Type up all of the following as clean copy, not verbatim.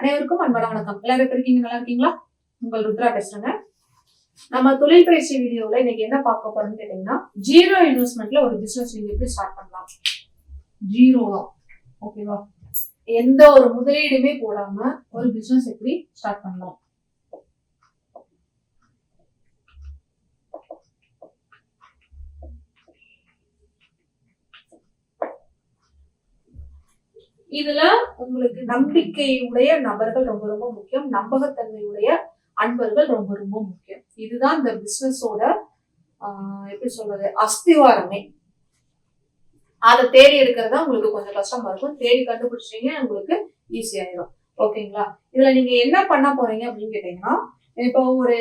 அனைவருக்கும் அன்பான வணக்கம். எல்லாரும் எப்படி இருக்கீங்க? நல்லா இருக்கீங்களா? உங்கள் ருத்ரா பேசுறேங்க. நம்ம தொழில் பயிற்சி வீடியோல இன்னைக்கு என்ன பார்க்க போறோம்னு கேட்டீங்கன்னா, ஜீரோ இன்வெஸ்ட்மெண்ட்ல ஒரு பிசினஸ் நீங்க எப்படி ஸ்டார்ட் பண்ணலாம். ஜீரோ தான், ஓகேவா? எந்த ஒரு முதலீடுமே போடாம ஒரு பிசினஸ் எப்படி ஸ்டார்ட் பண்ணலாம். இதுல உங்களுக்கு நம்பிக்கையுடைய நபர்கள் ரொம்ப ரொம்ப முக்கியம். நம்பகத்தன்மையுடைய அன்பர்கள் ரொம்ப ரொம்ப முக்கியம். இதுதான் இந்த பிசினஸோட எப்படி சொல்றது, அஸ்திவாரமே. அதை தேடி எடுக்கிறதா உங்களுக்கு கொஞ்சம் கஷ்டமா இருக்கும். தேடி கண்டுபிடிச்சீங்க உங்களுக்கு ஈஸி ஆயிடும். ஓகேங்களா? இதுல நீங்க என்ன பண்ண போறீங்க அப்படின்னு கேட்டீங்கன்னா, இப்போ ஒரு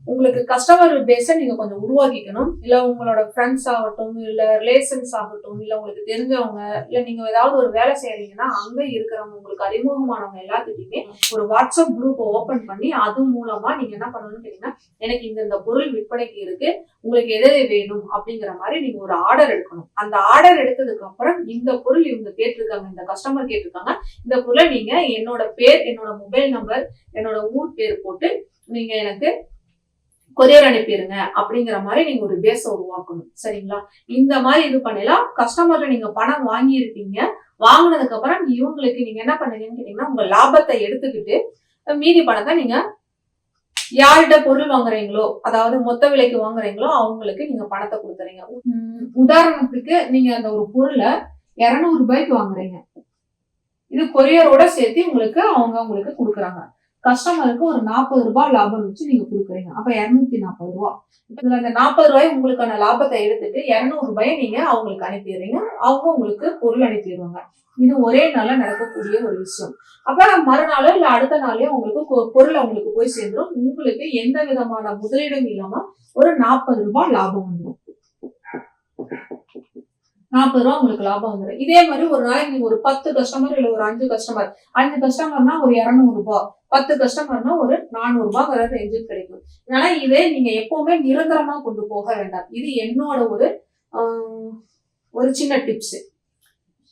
உங்களுக்கு கஸ்டமர் பேஸை நீங்க கொஞ்சம் உருவாக்கிக்கணும். இல்ல உங்களோட ஃப்ரெண்ட்ஸ் ஆகட்டும், இல்ல ரிலேஷன்ஸ் ஆகட்டும், இல்ல உங்களுக்கு தெரிஞ்சவங்க, இல்ல நீங்க ஏதாவது ஒரு வேலை செய்யறீங்கன்னா அங்க இருக்கிறவங்க, உங்களுக்கு அறிமுகமானவங்க எல்லாத்துக்குமே ஒரு வாட்ஸ்அப் குரூப் ஓபன் பண்ணி அது மூலமா நீங்க என்ன பண்ணணும்னு கேட்டீங்கன்னா, எனக்கு இந்த பொருள் விற்பனைக்கு இருக்கு, உங்களுக்கு எது வேணும் அப்படிங்கிற மாதிரி நீங்க ஒரு ஆர்டர் எடுக்கணும். அந்த ஆர்டர் எடுத்ததுக்கு அப்புறம் இந்த பொருள் இவங்க கேட்டிருக்காங்க, இந்த கஸ்டமர் கேட்டிருக்காங்க, இந்த பொருளை நீங்க என்னோட பேர், என்னோட மொபைல் நம்பர், என்னோட ஊர் பேர் போட்டு நீங்க எனக்கு கொரியர் அனுப்பிடுங்க அப்படிங்கிற மாதிரி நீங்க ஒரு பேஸ உருவாக்கணும். சரிங்களா? இந்த மாதிரி இது பண்ணலாம். கஸ்டமர்ல நீங்க பணம் வாங்கியிருப்பீங்க. வாங்கினதுக்கு அப்புறம் இவங்களுக்கு நீங்க என்ன பண்ணுவீங்கன்னு கேட்டீங்கன்னா, உங்க லாபத்தை எடுத்துக்கிட்டு மீதி பணத்தை நீங்க யார்கிட்ட பொருள் வாங்குறீங்களோ, அதாவது மொத்த விலைக்கு வாங்குறீங்களோ அவங்களுக்கு நீங்க பணத்தை கொடுத்துறீங்க. உதாரணத்துக்கு நீங்க அந்த ஒரு பொருளை 200 ரூபாய்க்கு வாங்குறீங்க. இது கொரியரோட சேர்த்து உங்களுக்கு கொடுக்குறாங்க. கஸ்டமருக்கு ஒரு 40 ரூபாய் லாபம் வச்சு நீங்க கொடுக்குறீங்க. அப்ப 240 ரூபாய். இதுல அந்த 40 ரூபாய் உங்களுக்கான லாபத்தை எடுத்துட்டு 200 ரூபாயை நீங்க அவங்களுக்கு அனுப்பிடுறீங்க. அவங்க உங்களுக்கு பொருள் அனுப்பிடுவாங்க. இது ஒரே நாள்ல நடக்கக்கூடிய ஒரு விஷயம். அப்ப மறுநாளோ இல்ல அடுத்த நாளே உங்களுக்கு பொருள் அவங்களுக்கு போய் சேர்ந்துடும். உங்களுக்கு எந்த விதமான முதலீடும் இல்லாம ஒரு 40 ரூபாய் லாபம் வந்துடும். 40 ரூபாய் உங்களுக்கு லாபம் வந்துடும். இதே மாதிரி ஒரு நாளைக்கு நீங்க ஒரு 10 கஸ்டமர் இல்ல ஒரு 5 கஸ்டமர்னா ஒரு 200 ரூபாய், 10 கஸ்டமர்னா ஒரு 400 ரூபாய் ரேஞ்சில் கிடைக்கும். ஆனா இதே நீங்க எப்பவுமே நிரந்தரமா கொண்டு போக வேண்டாம். இது என்னோட ஒரு சின்ன டிப்ஸ்.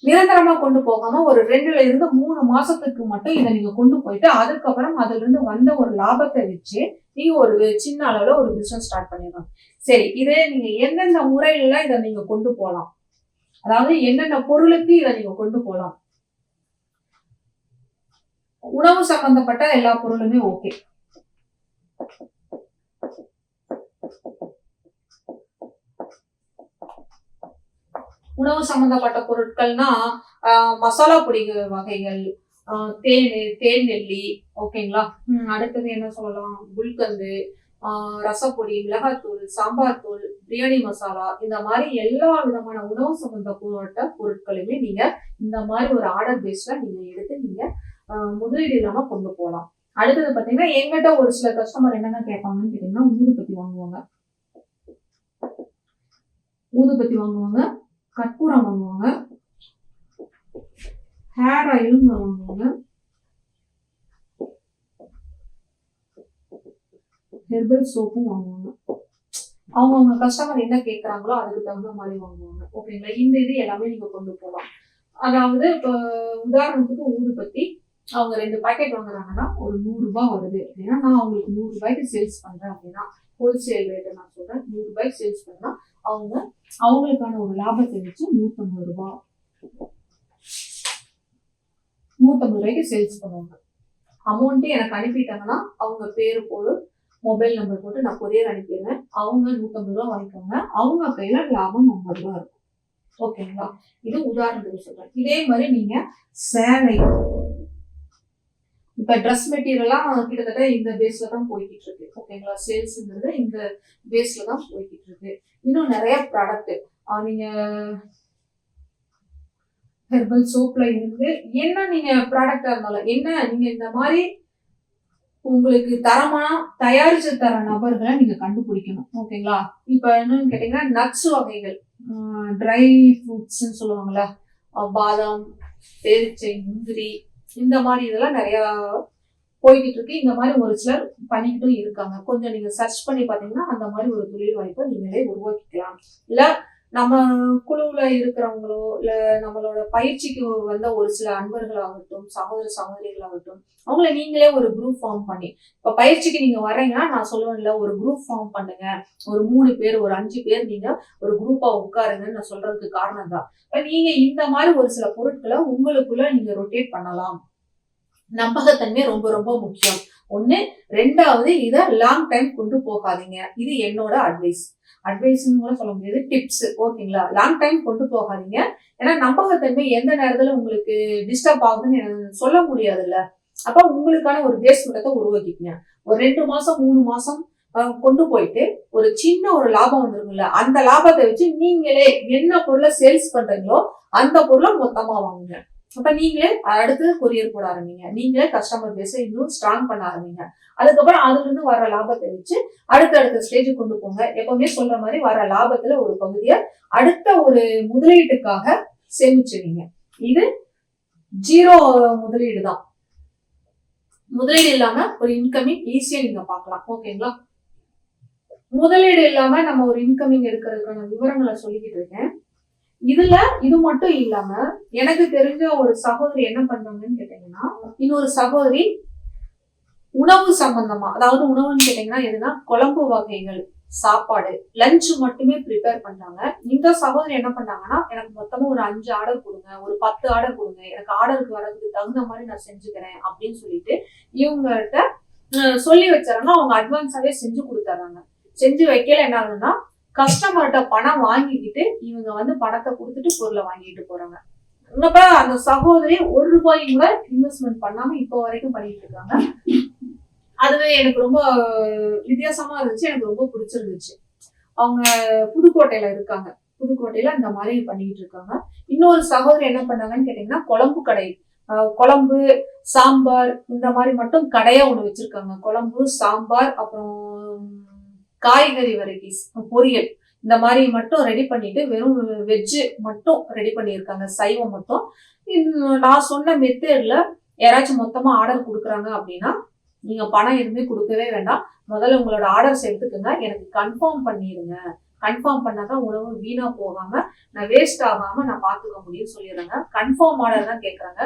நிரந்தரமா கொண்டு போகாம ஒரு 2ல இருந்து 3 மாசத்துக்கு மட்டும் இதை நீங்க கொண்டு போயிட்டு அதுக்கப்புறம் அதுல இருந்து வந்த ஒரு லாபத்தை வச்சு நீங்க ஒரு சின்ன அளவுல ஒரு பிசினஸ் ஸ்டார்ட் பண்ணிடலாம். சரி, இதே நீங்க எந்தெந்த முறையில இதை நீங்க கொண்டு போகலாம், அதாவது என்னென்ன பொருளுக்கு இதை நீங்க கொண்டு போகலாம். உணவு சம்பந்தப்பட்ட எல்லா பொருளுமே ஓகே. உணவு சம்பந்தப்பட்ட பொருட்கள்னா மசாலா பொடி வகைகள், தேன் நெல்லி, ஓகேங்களா? அடுத்தது என்ன சொல்லலாம், குல்கந்து, ரசப்பொடி, மிளகாத்தூள், சாம்பார் தூள், பிரியாணி மசாலா, இந்த மாதிரி எல்லா விதமான உணவு சம்பந்தப்பட்ட பொருட்களுமே நீங்க இந்த மாதிரி ஒரு ஆர்டர் பேஸ்ல நீங்க எடுத்து நீங்க முதலீடு இல்லாம கொண்டு போகலாம். அடுத்தது பாத்தீங்கன்னா, எங்கிட்ட ஒரு சில கஸ்டமர் என்னென்ன கேட்பாங்கன்னு கேட்டீங்கன்னா, ஊதுபத்தி வாங்குவாங்க, கற்பூரம் வாங்குவாங்க, ஹேர் ஆயிலும் வாங்குவாங்க, ஹெர்பல் சோப்பும் வாங்குவாங்க. அவங்க கஸ்டமர் என்ன கேட்கறாங்களோ அதுக்கு தகுந்த மாதிரி வாங்குவாங்க. ஓகேங்களா? இந்த இது எல்லாமே நீங்க கொண்டு போகலாம். அதாவது இப்போ உதாரணத்துக்கு ஊதுபத்தி அவங்க 2 பாக்கெட் வாங்குறாங்கன்னா ஒரு 100 ரூபாய் வருது அப்படின்னா, நான் அவங்களுக்கு 100 ரூபாய்க்கு சேல்ஸ் பண்றேன் அப்படின்னா, ஹோல்சேல் ரேட்டை நான் சொல்றேன், 100 ரூபாய்க்கு சேல்ஸ் பண்ணா அவங்களுக்கான ஒரு லாபத்தை வச்சு 150 ரூபாய்க்கு சேல்ஸ் பண்ணுவாங்க. அமௌண்ட் எனக்கு அனுப்பிட்டாங்கன்னா அவங்க பேரு போது மொபைல் நம்பர் போட்டு நான் கொரியர் அனுப்பிடுவேன். அவங்க 150 ரூபாய் வாங்கிக்கோங்க. அவங்க கையில லாபம் 50 ரூபாய் இருக்கும். ஓகேங்களா? இது உதாரணத்துக்கு சொல்றேன். இதே மாதிரி நீங்க சேலை, இப்ப ட்ரெஸ் மெட்டீரியல்லாம் கிட்டத்தட்ட இந்த பேஸ்ல தான் போய்கிட்டு இருக்கு. ஓகேங்களா? சேல்ஸ்ங்கிறது இந்த பேஸ்ல தான் போய்கிட்டு இருக்கு. இன்னும் நிறைய ப்ராடக்ட் நீங்க ஹெர்பல் சோப்ல இருந்து என்ன நீங்க ப்ராடக்டா இருந்தாலும் என்ன நீங்க இந்த மாதிரி உங்களுக்கு தரமா தயாரிச்சு தர நபர்களை நீங்க கண்டுபிடிக்கணும். ஓகேங்களா? இப்ப என்னன்னு கேட்டீங்கன்னா, நட்ஸ் வகைகள், ட்ரை ஃப்ரூட்ஸ் சொல்லுவாங்கல்ல, பாதாம், பேரிச்சை, முந்திரி, இந்த மாதிரி இதெல்லாம் நிறைய போய்கிட்டு இருக்கு. இந்த மாதிரி ஒரு சிலர் பண்ணிக்கிட்டும் இருக்காங்க. கொஞ்சம் நீங்க சர்ச் பண்ணி பாத்தீங்கன்னா அந்த மாதிரி ஒரு தொழில் வாய்ப்பை நீங்களே உருவாக்கிக்கலாம். இல்ல நம்ம குழுவுல இருக்கிறவங்களோ இல்ல நம்மளோட பயிற்சிக்கு வந்த ஒரு சில அன்பர்களாகட்டும், சகோதர சகோதரிகளாகட்டும், அவங்கள நீங்களே ஒரு குரூப் ஃபார்ம் பண்ணி, இப்ப பயிற்சிக்கு நீங்க வர்றீங்கன்னா நான் சொல்லுவேன்ல, ஒரு குரூப் ஃபார்ம் பண்ணுங்க. ஒரு 3 பேர், ஒரு 5 பேர் நீங்க ஒரு குரூப்பா உட்காருங்கன்னு நான் சொல்றதுக்கு காரணம் தான். இப்ப நீங்க இந்த மாதிரி ஒரு சில பொருட்களை உங்களுக்குள்ள நீங்க ரொட்டேட் பண்ணலாம். நம்பகத்தன்மை ரொம்ப ரொம்ப முக்கியம். ஒண்ணு. 2வது, இத லாங் டைம் கொண்டு போகாதீங்க. இது என்னோட அட்வைஸ். அட்வைஸ்ன்னு கூட சொல்ல முடியாது, டிப்ஸ். ஓகேங்களா? லாங் டைம் கொண்டு போகாதீங்க. ஏன்னா நம்பகத்தன்மை எந்த நேரத்துல உங்களுக்கு டிஸ்டர்ப் ஆகுதுன்னு எனக்கு சொல்ல முடியாதுல்ல. அப்ப உங்களுக்கான ஒரு பேஸ்மெண்ட்டை உருவாக்கிக்கங்க. ஒரு 2 மாசம் 3 மாசம் கொண்டு போயிட்டு ஒரு சின்ன ஒரு லாபம் வந்துருக்குல்ல, அந்த லாபத்தை வச்சு நீங்களே என்ன பொருளை சேல்ஸ் பண்றீங்களோ அந்த பொருளை மொத்தமா வாங்குங்க. அப்ப நீங்களே அடுத்து கொரியர் போட ஆரம்பிங்க. நீங்களே கஸ்டமர் பேஸை இன்னும் ஸ்ட்ராங் பண்ண ஆரம்பிங்க. அதுக்கப்புறம் அதுல இருந்து வர லாபத்தை வச்சு அடுத்த ஸ்டேஜுக்கு கொண்டு போங்க. எப்பவுமே சொல்ற மாதிரி வர லாபத்துல ஒரு பகுதியை அடுத்த ஒரு முதலீட்டுக்காக சேமிச்சுவீங்க. இது 0 முதலீடு தான். முதலீடு இல்லாம ஒரு இன்கமிங் ஈஸியா நீங்க பார்க்கலாம். ஓகேங்களா? முதலீடு இல்லாம நம்ம ஒரு இன்கமிங் எடுக்கிறதுக்கான விவரங்களை சொல்லிக்கிட்டு இருக்கேன். இதுல இது மட்டும் இல்லாம எனக்கு தெரிஞ்ச ஒரு சகோதரி என்ன பண்றாங்கன்னு கேட்டீங்கன்னா, இன்னொரு சகோதரி உணவு சம்பந்தமா, அதாவது உணவுன்னு கேட்டீங்கன்னா எதுனா குழம்பு வகைகள், சாப்பாடு, லஞ்ச் மட்டுமே ப்ரிப்பேர் பண்றாங்க. இந்த சகோதரி என்ன பண்றாங்கன்னா, எனக்கு மொத்தமா ஒரு 5 ஆர்டர் கொடுங்க, ஒரு 10 ஆர்டர் கொடுங்க, எனக்கு ஆர்டருக்கு வர்றதுக்கு தகுந்த மாதிரி நான் செஞ்சுக்கிறேன் அப்படின்னு சொல்லிட்டு இவங்கள்ட்ட சொல்லி வச்சாங்க. அவங்க அட்வான்ஸாவே செஞ்சு கொடுத்துறாங்க. செஞ்சு வைக்கல என்ன ஆகுதுன்னா, கஸ்டமர்கிட்ட பணம் வாங்கிக்கிட்டு இவங்க பணத்தை கொடுத்துட்டு பொருளை வாங்கிட்டு போறாங்க. அப்ப அந்த சகோதரி 1 ரூபாய் கூட இன்வெஸ்ட்மெண்ட் பண்ணாம இப்போ வரைக்கும் பண்ணிட்டு இருக்காங்க. அதுவே எனக்கு ரொம்ப வித்தியாசமா இருந்துச்சு. எனக்கு ரொம்ப பிடிச்சிருந்துச்சு. அவங்க புதுக்கோட்டையில இருக்காங்க. புதுக்கோட்டையில இந்த மாதிரி பண்ணிட்டு இருக்காங்க. இன்னொரு சகோதரி என்ன பண்ணாங்கன்னு கேட்டீங்கன்னா, குழம்பு கடை, குழம்பு, சாம்பார் இந்த மாதிரி மட்டும் கடையா ஒண்ணு வச்சிருக்காங்க. குழம்பு, சாம்பார், அப்புறம் காய்கறி வெரைட்டிஸ், பொரியல் இந்த மாதிரி மட்டும் ரெடி பண்ணிட்டு வெறும் வெஜ்ஜு மட்டும் ரெடி பண்ணியிருக்காங்க. சைவம் மட்டும். நான் சொன்ன மெத்தேட்ல யாராச்சும் மொத்தமா ஆர்டர் கொடுக்குறாங்க அப்படின்னா நீங்க பணம் எதுவுமே கொடுக்கவே வேண்டாம். முதல்ல உங்களோட ஆர்டர்ஸ் எடுத்துக்கோங்க. எனக்கு கன்ஃபார்ம் பண்ணிடுங்க. கன்ஃபார்ம் பண்ணாதான் உணவு வீணா போகாம நான் வேஸ்ட் ஆகாம நான் பாத்துக்க முடியும்னு சொல்லிடுறாங்க. கன்ஃபார்ம் ஆர்டர் தான் கேட்கறாங்க.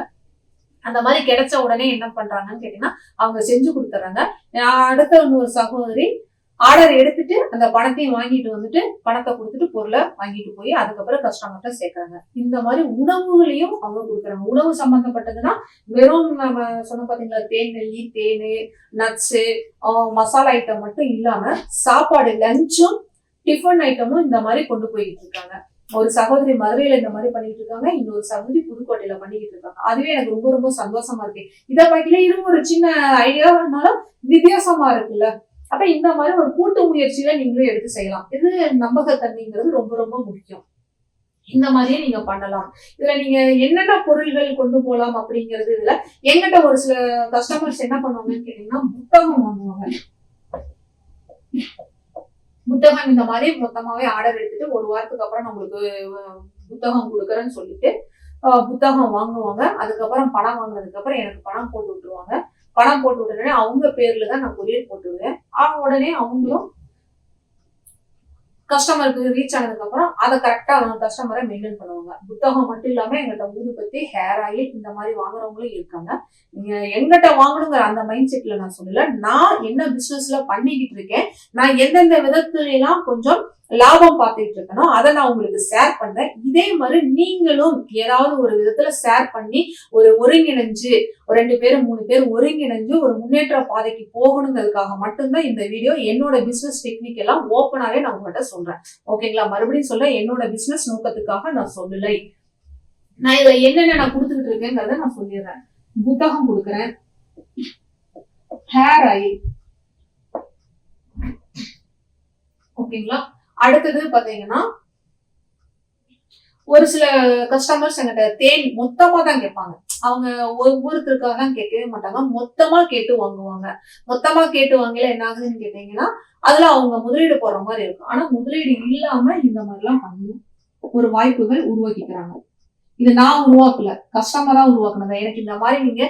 அந்த மாதிரி கிடைச்ச உடனே என்ன பண்றாங்கன்னு கேட்டீங்கன்னா அவங்க செஞ்சு கொடுத்துறாங்க. அடுத்த இன்னொரு சகோதரி ஆர்டர் எடுத்துட்டு அந்த பணத்தையும் வாங்கிட்டு வந்துட்டு பணத்தை கொடுத்துட்டு பொருளை வாங்கிட்டு போய் அதுக்கப்புறம் கஸ்டமர்கிட்ட சேர்க்கறாங்க. இந்த மாதிரி உணவுகளையும் அவங்க கொடுக்குறாங்க. உணவு சம்பந்தப்பட்டதுன்னா வெறும் நம்ம சொன்ன பாத்தீங்களா, தேநெல்லி, தேனு, நட்ஸு, மசாலா ஐட்டம் மட்டும் இல்லாம சாப்பாடு, லஞ்சும் டிஃபன் ஐட்டமும் இந்த மாதிரி கொண்டு போய்கிட்டு இருக்காங்க. ஒரு சகோதரி மதுரையில இந்த மாதிரி பண்ணிட்டு இருக்காங்க. இன்னொரு சகோதரி புதுக்கோட்டையில பண்ணிக்கிட்டு இருக்காங்க. அதுவே எனக்கு ரொம்ப ரொம்ப சந்தோஷமா இருக்கு. இதை பார்க்கல இதுவும் ஒரு சின்ன ஐடியானாலும் வித்தியாசமா இருக்குல்ல. அப்ப இந்த மாதிரி ஒரு கூட்டு முயற்சியில நீங்களும் எடுத்து செய்யலாம். இது நம்பகத்தன்மைங்கிறது ரொம்ப ரொம்ப முக்கியம். இந்த மாதிரியே நீங்க பண்ணலாம். இதுல நீங்க என்னென்ன பொருள்கள் கொண்டு போகலாம் அப்படிங்கிறது இதுல எங்கிட்ட ஒரு சில கஸ்டமர்ஸ் என்ன பண்ணுவாங்கன்னு கேட்டீங்கன்னா, புத்தகம் வாங்குவாங்க. புத்தகம் இந்த மாதிரி மொத்தமாவே ஆர்டர் எடுத்துட்டு 1 வாரத்துக்கு அப்புறம் நம்மளுக்கு புத்தகம் கொடுக்குறேன்னு சொல்லிட்டு புத்தகம் வாங்குவாங்க. அதுக்கப்புறம் பணம் வாங்கினதுக்கு அப்புறம் எனக்கு பணம் போட்டு விட்டுருவாங்க. பணம் போட்டு விட்டோடனே அவங்க பேர்ல தான் நான் கொரியர் போட்டுருவேன். உடனே அவங்களும் கஸ்டமருக்கு ரீச் ஆனதுக்கு அப்புறம் அதை கரெக்டா கஸ்டமரை மெயின்டைன் பண்ணுவாங்க. புத்தகம் மட்டும் இல்லாம எங்கிட்ட ஊதுபத்தி, ஹேர் ஆயில் இந்த மாதிரி வாங்குறவங்களும் இருக்காங்க. நீங்க எங்கிட்ட வாங்கணுங்கிற அந்த மைண்ட் செட்ல நான் சொல்லல. நான் என்ன பிசினஸ்ல பண்ணிக்கிட்டு இருக்கேன், நான் எந்தெந்த விதத்துல எல்லாம் கொஞ்சம் லாபம் பார்த்துட்டு இருக்கணும் அதை நான் உங்களுக்கு ஷேர் பண்றேன். இதே மாதிரி நீங்களும் ஏதாவது ஒரு விதத்துல ஷேர் பண்ணி ஒரு ஒருங்கிணைஞ்சு ஒரு 2 பேர் 3 பேர் ஒருங்கிணைஞ்சு ஒரு முன்னேற்ற பாதைக்கு போகணுங்கிறதுக்காக மட்டும்தான் இந்த வீடியோ. என்னோட பிசினஸ் டெக்னிக் எல்லாம் ஓப்பனாவே நான் உங்கள்கிட்ட சொல்றேன். ஓகேங்களா? மறுபடியும் சொல்ல, என்னோட பிசினஸ் நோக்கத்துக்காக நான் சொல்லலை. நான் இதுல என்னென்ன நான் கொடுத்துக்கிட்டு இருக்கேங்கிறத நான் சொல்லிடுறேன். புத்தகம் கொடுக்குறேன், ஹேர் ஆயில், ஓகேங்களா? அடுத்தது பாத்தீங்கன்னா ஒரு சில கஸ்டமர்ஸ் என்கிட்ட தேன் மொத்தமா தான் கேட்பாங்க. அவங்க ஒவ்வொருத்தருக்காக தான் கேட்கவே மாட்டாங்க, மொத்தமா கேட்டு வாங்குவாங்க. மொத்தமா கேட்டு வாங்கல என்ன ஆகுதுன்னு கேட்டீங்கன்னா அதுல அவங்க முதலீடு போடுற மாதிரி இருக்கும். ஆனா முதலீடு இல்லாம இந்த மாதிரி எல்லாம் பண்ணி ஒரு வாய்ப்புகள் உருவாக்கிக்கிறாங்க. இது நான் உருவாக்கல, கஸ்டமரா உருவாக்குனதா. எனக்கு இந்த மாதிரி நீங்க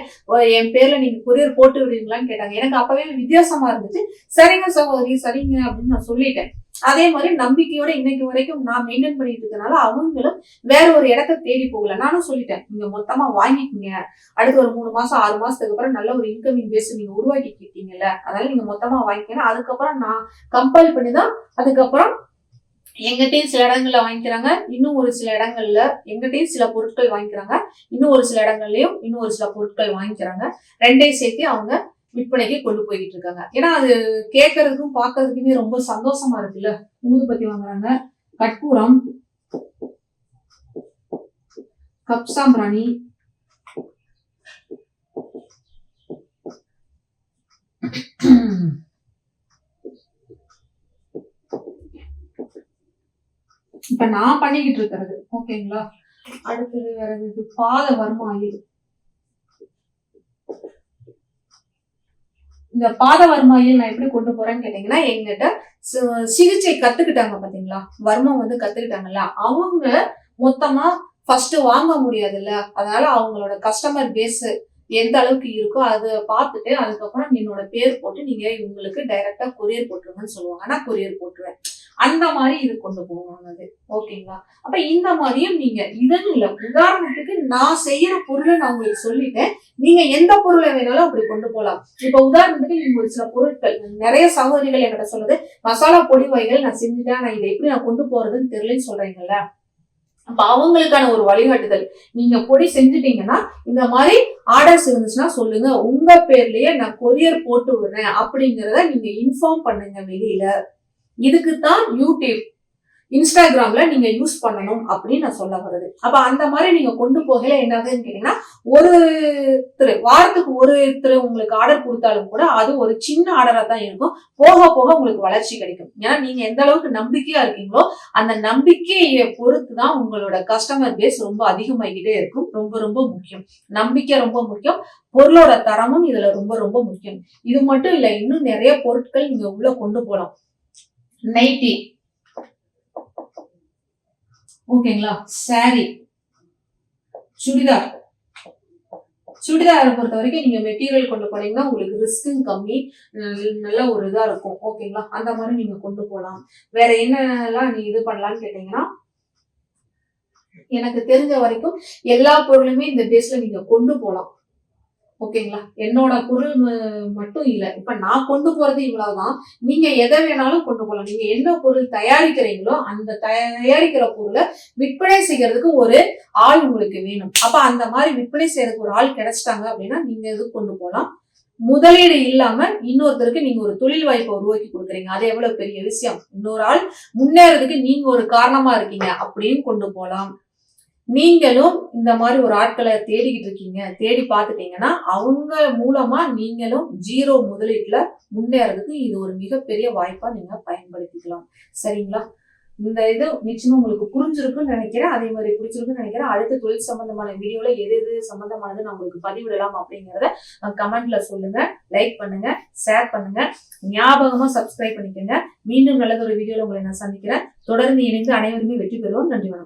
என் பேர்ல நீங்க கொரியர் போட்டு விடுவீங்களான்னு கேட்டாங்க. எனக்கு அப்பவே வித்தியாசமா இருந்துச்சு. சரிங்க சகோதரி, சரிங்க அப்படின்னு நான் சொல்லிட்டேன். அதே மாதிரி நம்பிக்கையோட இன்னைக்கு வரைக்கும் நான் மெயின்டைன் பண்ணிட்டு இருக்கனால அவங்களும் வேற ஒரு இடத்த தேடி போகல. நானும் சொல்லிட்டேன், நீங்க மொத்தமா வாங்கிக்கீங்க, அடுத்து ஒரு 3 மாசம் 6 மாசத்துக்கு அப்புறம் நல்ல ஒரு இன்கமிங் பேஸ் நீங்க உருவாக்கிக்கிட்டீங்கல்ல, அதனால நீங்க மொத்தமா வாங்கிக்கணும். அதுக்கப்புறம் நான் கம்பல் பண்ணிதான் அதுக்கப்புறம் எங்கிட்டையும் சில இடங்கள்ல வாங்கிக்கிறாங்க, இன்னும் ஒரு சில இடங்கள்ல எங்கிட்டையும் சில பொருட்கள் வாங்கிக்கிறாங்க, இன்னும் ஒரு சில இடங்கள்லயும் இன்னும் ஒரு சில பொருட்கள் வாங்கிக்கிறாங்க. ரெண்டையும் சேர்த்து அவங்க விற்பனைக்கு கொண்டு போய்கிட்டு இருக்காங்க. ஏன்னா அது கேட்கறதுக்கும் பாக்குறதுக்குமே ரொம்ப சந்தோஷமா இருக்குல்ல. ஊதுபத்தி வாங்குறாங்க, கற்பூரம், கப் சாம்பிராணி, இப்ப நான் பண்ணிக்கிட்டு இருக்கிறது ஓகேங்களா. அடுத்தது வேற இது பாத வருமாயில். இந்த பாத வருமாயில் நான் எப்படி கொண்டு போறேன்னு கேட்டீங்கன்னா, எங்கிட்ட சிகிச்சை கத்துக்கிட்டாங்க பாத்தீங்களா, வர்மம் வந்து கத்துக்கிட்டாங்கல்ல, அவங்க மொத்தமா ஃபர்ஸ்ட் வாங்க முடியாதுல்ல, அதனால அவங்களோட கஸ்டமர் பேஸ் எந்த அளவுக்கு இருக்கோ அதை பார்த்துட்டு அதுக்கப்புறம் என்னோட பேர் போட்டு நீங்க இவங்களுக்கு டைரக்டா கொரியர் போட்டுருங்கன்னு சொல்லுவாங்க. நான் கொரியர் போட்டுருவேன். அந்த மாதிரி இது கொண்டு போவாங்க அது. ஓகேங்களா. அப்ப இந்த மாதிரியும் நீங்க இதன்னு இல்ல, உதாரணத்துக்கு நான் செய்யற பொருளை நான் உங்களுக்கு சொல்லிட்டேன், நீங்க எந்த பொருளை வேணாலும் அப்படி கொண்டு போகலாம். இப்ப உதாரணத்துக்கு நீங்க ஒரு சில பொருட்கள், நிறைய சகோதரிகள் என்கிட்ட சொல்றது, மசாலா பொடி வகைகள் நான் செஞ்சுட்டேன், நான் இதை எப்படி நான் கொண்டு போறதுன்னு தெரியலன்னு சொல்றீங்கல்ல. அப்ப அவங்களுக்கான ஒரு வழிகாட்டுதல், நீங்க பொடி செஞ்சுட்டீங்கன்னா இந்த மாதிரி ஆர்டர்ஸ் இருந்துச்சுன்னா சொல்லுங்க, உங்க பேர்லயே நான் கொரியர் போட்டு விடுறேன் அப்படிங்கறத நீங்க இன்ஃபார்ம் பண்ணுங்க வெளியில. இதுக்குத்தான் யூடியூப், இன்ஸ்டாகிராம்ல நீங்க யூஸ் பண்ணணும் அப்படின்னு நான் சொல்ல வருது. அப்ப அந்த மாதிரி நீங்க கொண்டு போகல என்ன ஆகுதுன்னு கேட்டீங்கன்னா, வாரத்துக்கு ஒருத்தர் உங்களுக்கு ஆர்டர் கொடுத்தாலும் கூட அது ஒரு சின்ன ஆர்டரா தான் இருக்கும். போக போக உங்களுக்கு வளர்ச்சி கிடைக்கும். ஏன்னா நீங்க எந்த அளவுக்கு நம்பிக்கையா இருக்கீங்களோ அந்த நம்பிக்கையை பொறுத்துதான் உங்களோட கஸ்டமர் பேஸ் ரொம்ப அதிகமாகிட்டே இருக்கும். ரொம்ப ரொம்ப முக்கியம். நம்பிக்கை ரொம்ப முக்கியம். பொருளோட தரமும் இதுல ரொம்ப ரொம்ப முக்கியம். இது மட்டும் இல்ல, இன்னும் நிறைய பொருட்கள் நீங்க உள்ள கொண்டு போகலாம். நைட்டி, ஓகேங்களா, சாரி, சுடிதார். சுடிதாரை பொறுத்த வரைக்கும் நீங்க மெட்டீரியல் கொண்டு போனீங்கன்னா உங்களுக்கு ரிஸ்க்கும் கம்மி, நல்ல ஒரு இதா இருக்கும். ஓகேங்களா. அந்த மாதிரி நீங்க கொண்டு போகலாம். வேற என்னெல்லாம் நீ இது பண்ணலாம்னு கேட்டீங்கன்னா, எனக்கு தெரிஞ்ச வரைக்கும் எல்லா பொருளுமே இந்த பேஸ்ல நீங்க கொண்டு போகலாம். ஓகேங்களா. என்னோட பொருள் மட்டும் இல்ல, இப்ப நான் கொண்டு போறது இவ்வளவுதான். நீங்க எதை வேணாலும் கொண்டு போகலாம். நீங்க என்ன பொருள் தயாரிக்கிறீங்களோ அந்த தயாரிக்கிற பொருளை விற்பனை செய்யறதுக்கு ஒரு ஆள் உங்களுக்கு வேணும். அப்ப அந்த மாதிரி விற்பனை செய்யறதுக்கு ஒரு ஆள் கிடைச்சிட்டாங்க அப்படின்னா நீங்க இது கொண்டு போகலாம். முதலீடு இல்லாம இன்னொருத்தருக்கு நீங்க ஒரு தொழில் வாய்ப்பை உருவாக்கி கொடுக்குறீங்க, அது எவ்வளவு பெரிய விஷயம். இன்னொரு ஆள் முன்னேறதுக்கு நீங்க ஒரு காரணமா இருக்கீங்க அப்படின்னு கொண்டு போகலாம். நீங்களும் இந்த மாதிரி ஒரு ஆட்களை தேடிக்கிட்டு இருக்கீங்க, தேடி பார்த்துட்டீங்கன்னா அவங்க மூலமா நீங்களும் 0 முதலீட்டுல முன்னேறதுக்கு இது ஒரு மிகப்பெரிய வாய்ப்பா நீங்க பயன்படுத்திக்கலாம். சரிங்களா. இந்த இது நிச்சயமா உங்களுக்கு புரிஞ்சிருக்குன்னு நினைக்கிறேன். அதே மாதிரி பிடிச்சிருக்குன்னு நினைக்கிறேன். அடுத்த தொழில் சம்பந்தமான வீடியோல எது எது சம்பந்தமானது நான் உங்களுக்கு பதிவிடலாம் அப்படிங்கிறத கமெண்ட்ல சொல்லுங்க. லைக் பண்ணுங்க, ஷேர் பண்ணுங்க, ஞாபகமா சப்ஸ்கிரைப் பண்ணிக்கோங்க. மீண்டும் நல்லதொரு வீடியோல உங்களை நான் சந்திக்கிறேன். தொடர்ந்து இணைந்து அனைவருமே வெற்றி பெறுவோம். நன்றி, வணக்கம்.